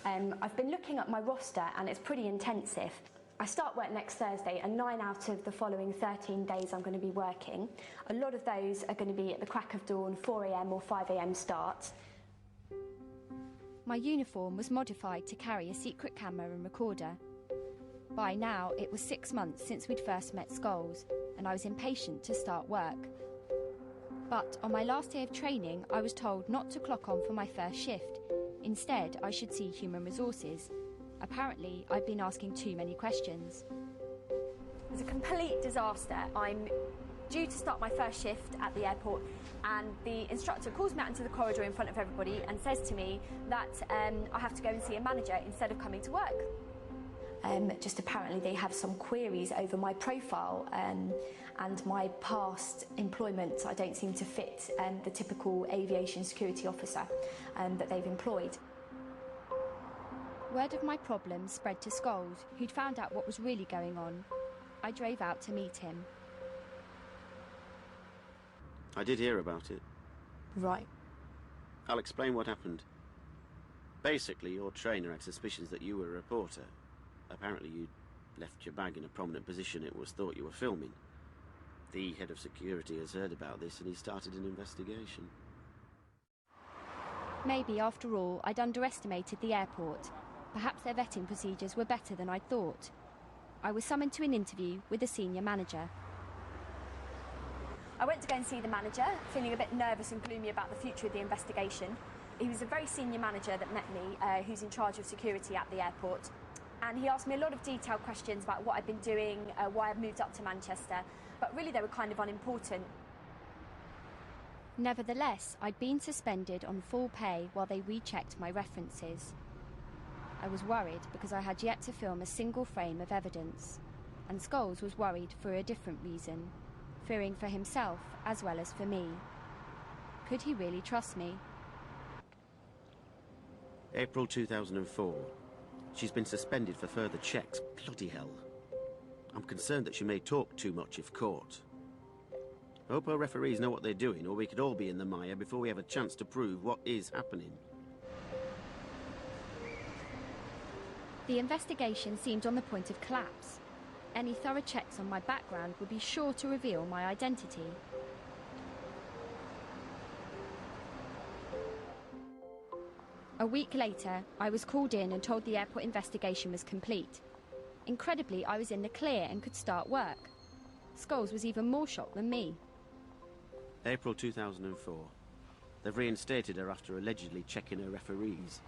I've been looking at my roster and it's pretty intensive. I start work next Thursday and 9 out of the following 13 days I'm going to be working. A lot of those are going to be at the crack of dawn, 4 AM or 5 AM start. My uniform was modified to carry a secret camera and recorder. By now, it was 6 months since we'd first met Scholes, and I was impatient to start work. But on my last day of training, I was told not to clock on for my first shift. Instead, I should see human resources. Apparently, I'd been asking too many questions. It was a complete disaster. I'm due to start my first shift at the airport, and the instructor calls me out into the corridor in front of everybody and says to me that I have to go and see a manager instead of coming to work. Just apparently they have some queries over my profile and my past employment. I don't seem to fit the typical aviation security officer that they've employed. Word of my problems spread to Scholes, who'd found out what was really going on. I drove out to meet him. I did hear about it. Right. I'll explain what happened. Basically, your trainer had suspicions that you were a reporter. Apparently you'd left your bag in a prominent position. It was thought you were filming. The head of security has heard about this and he started an investigation. Maybe, after all, I'd underestimated the airport. Perhaps their vetting procedures were better than I'd thought. I was summoned to an interview with a senior manager. I went to go and see the manager, feeling a bit nervous and gloomy about the future of the investigation. He was a very senior manager that met me, who's in charge of security at the airport. And he asked me a lot of detailed questions about what I'd been doing, why I'd moved up to Manchester, but really they were kind of unimportant. Nevertheless, I'd been suspended on full pay while they rechecked my references. I was worried because I had yet to film a single frame of evidence, and Scholes was worried for a different reason, fearing for himself as well as for me. Could he really trust me? April 2004. She's been suspended for further checks. Bloody hell. I'm concerned that she may talk too much if caught. I hope our referees know what they're doing, or we could all be in the mire before we have a chance to prove what is happening. The investigation seemed on the point of collapse. Any thorough checks on my background would be sure to reveal my identity. A week later, I was called in and told the airport investigation was complete. Incredibly, I was in the clear and could start work. Scholes was even more shocked than me. April 2004. They've reinstated her after allegedly checking her referees.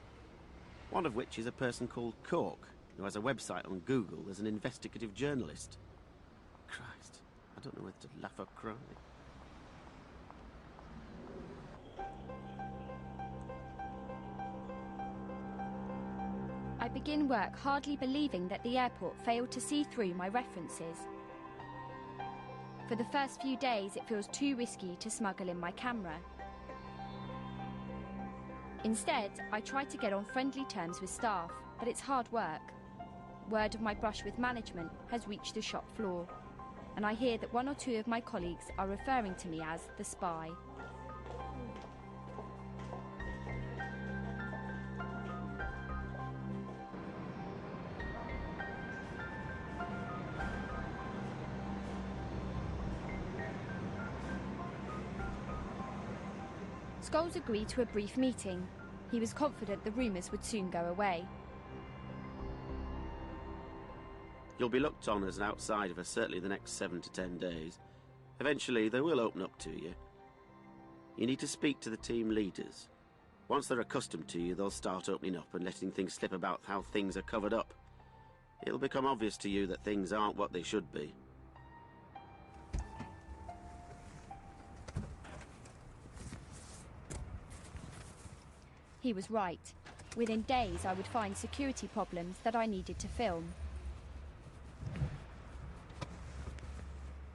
One of which is a person called Cork, who has a website on Google as an investigative journalist. Christ, I don't know whether to laugh or cry. I begin work hardly believing that the airport failed to see through my references. For the first few days, it feels too risky to smuggle in my camera. Instead, I try to get on friendly terms with staff, but it's hard work. Word of my brush with management has reached the shop floor, and I hear that one or two of my colleagues are referring to me as the spy. Scholes agreed to a brief meeting. He was confident the rumours would soon go away. You'll be looked on as an outsider for certainly the next 7 to 10 days. Eventually, they will open up to you. You need to speak to the team leaders. Once they're accustomed to you, they'll start opening up and letting things slip about how things are covered up. It'll become obvious to you that things aren't what they should be. He was right. Within days, I would find security problems that I needed to film.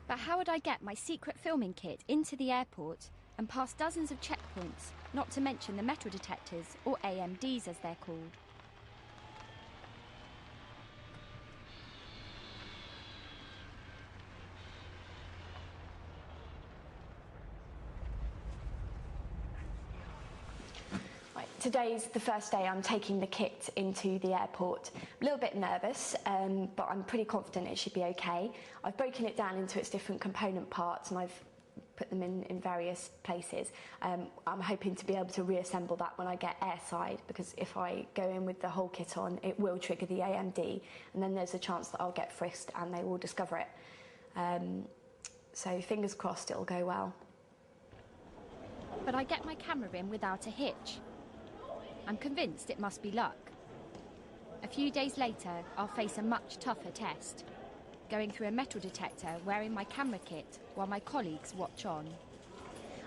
But how would I get my secret filming kit into the airport and past dozens of checkpoints, not to mention the metal detectors, or AMDs as they're called? Today's the first day I'm taking the kit into the airport. I'm a little bit nervous, but I'm pretty confident it should be okay. I've broken it down into its different component parts and I've put them in various places. I'm hoping to be able to reassemble that when I get airside, because if I go in with the whole kit on, it will trigger the AMD, and then there's a chance that I'll get frisked and they will discover it. So fingers crossed it'll go well. But I get my camera in without a hitch. I'm convinced it must be luck. A few days later, I'll face a much tougher test, going through a metal detector wearing my camera kit while my colleagues watch on.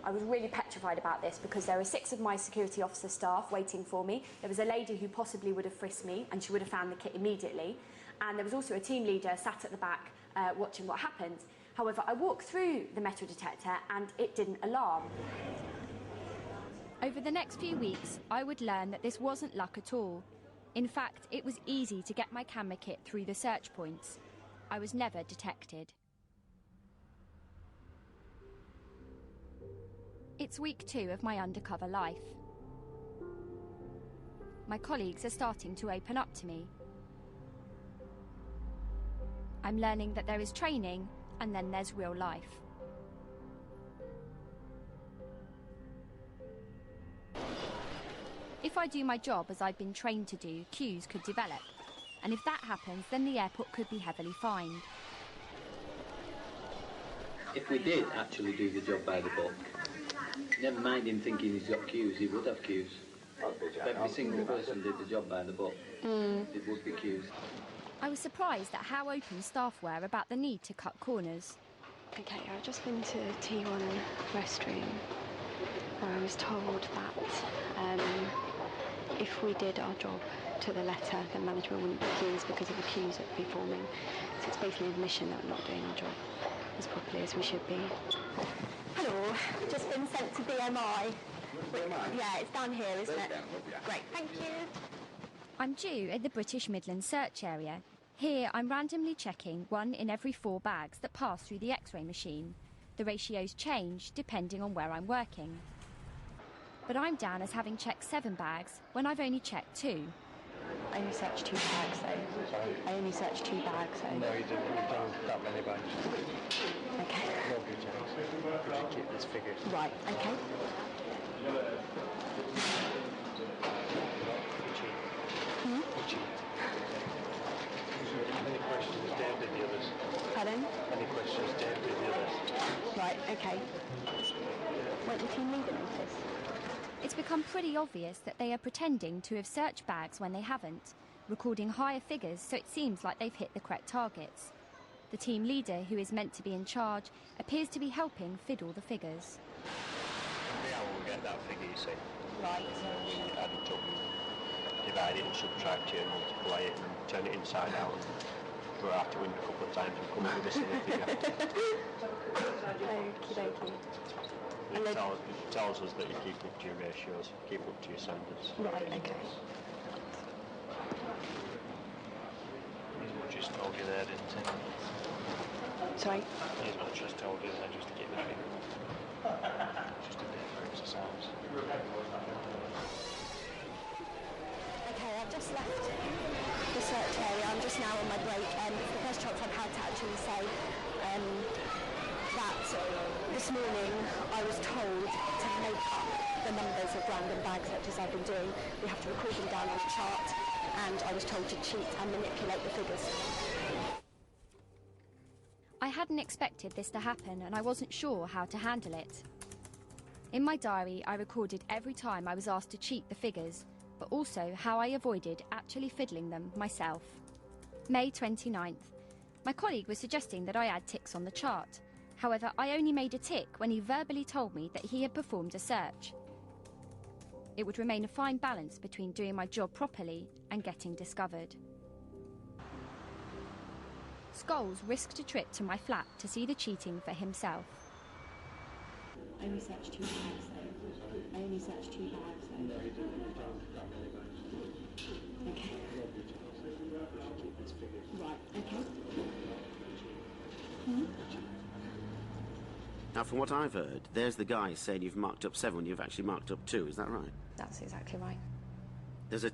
I was really petrified about this because there were 6 of my security officer staff waiting for me. There was a lady who possibly would have frisked me and she would have found the kit immediately. And there was also a team leader sat at the back watching what happened. However, I walked through the metal detector and it didn't alarm. Over the next few weeks, I would learn that this wasn't luck at all. In fact, it was easy to get my camera kit through the search points. I was never detected. It's week 2 of my undercover life. My colleagues are starting to open up to me. I'm learning that there is training and then there's real life. If I do my job as I've been trained to do, queues could develop. And if that happens, then the airport could be heavily fined. If we did actually do the job by the book, never mind him thinking he's got queues, he would have queues. If every single person did the job by the book, it would be queues. I was surprised at how open staff were about the need to cut corners. Okay, I've just been to T1 restroom where I was told that if we did our job to the letter, then management wouldn't be queues because of the queues that would be forming. So it's basically an admission that we're not doing our job as properly as we should be. Hello, just been sent to BMI. Yeah, it's down here, isn't it? Great, thank you. I'm due at the British Midlands search area. Here, I'm randomly checking 1 in every 4 bags that pass through the X-ray machine. The ratios change depending on where I'm working. But I'm down as having checked 7 bags when I've only checked 2. I only searched 2 bags though. Sorry? I only searched 2 bags though. No, you didn't. You've done that many bags. Okay. Nobody checks. We should keep this figure. Right, okay. You cheat. Any questions, Dave did the others. Pardon? Any questions, Dave did the others. Right, okay. Won't the team leader notice? It's become pretty obvious that they are pretending to have searched bags when they haven't, recording higher figures so it seems like they've hit the correct targets. The team leader, who is meant to be in charge, appears to be helping fiddle the figures. Yeah, we'll get that figure, you see. Right. We add it up, divide it and subtract it and multiply it and turn it inside out and throw out the window a couple of times and come up with a silly figure. Okie dokie. It tells us that you keep up to your ratios, keep up to your standards. Right, okay. He's what just told you there, didn't he? Sorry? He's what just told you there, just to keep the figure. Just a bit for exercise. Okay, I've just left the search area. I'm just now on my break. It's the first chance I've had to actually say that this morning I was told to make up the numbers of random bag searches I've been doing. We have to record them down on a chart, and I was told to cheat and manipulate the figures. I hadn't expected this to happen and I wasn't sure how to handle it. In my diary, I recorded every time I was asked to cheat the figures, but also how I avoided actually fiddling them myself. May 29th. My colleague was suggesting that I add ticks on the chart. However, I only made a tick when he verbally told me that he had performed a search. It would remain a fine balance between doing my job properly and getting discovered. Scholes risked a trip to my flat to see the cheating for himself. I only searched 2 bags though. I only searched 2 bags though. Okay. Right, okay. Now, from what I've heard, there's the guy saying you've marked up 7 when you've actually marked up 2. Is that right? That's exactly right. There's a